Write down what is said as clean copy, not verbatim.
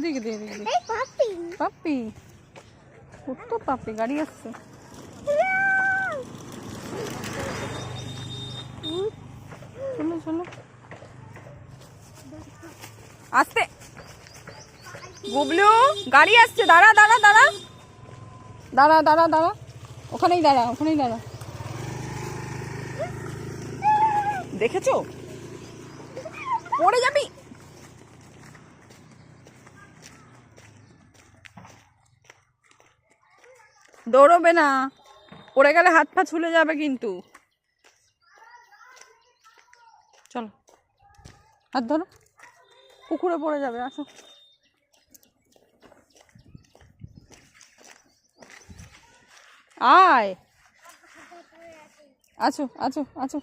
এদিকে দে, এদিকে দে। পাপ্পি, কত পাপ্পি, গাড়ি আসছে। চলো চলো, আস্তে। গুবলু, গাড়ি আসছে, দাঁড়া দাঁড়া দাঁড়া দাঁড়া দাঁড়া দাঁড়া, ওখানেই দাঁড়া, ওখানেই দাঁড়া। দেখেছো, পড়ে যাবি। দৌড়বে না, পড়ে গেলে হাত পা ছুলে যাবে কিন্তু। চলো, হাত ধরো, পুকুরে পড়ে যাবে। আসো, আয়, আছো আছো আছো।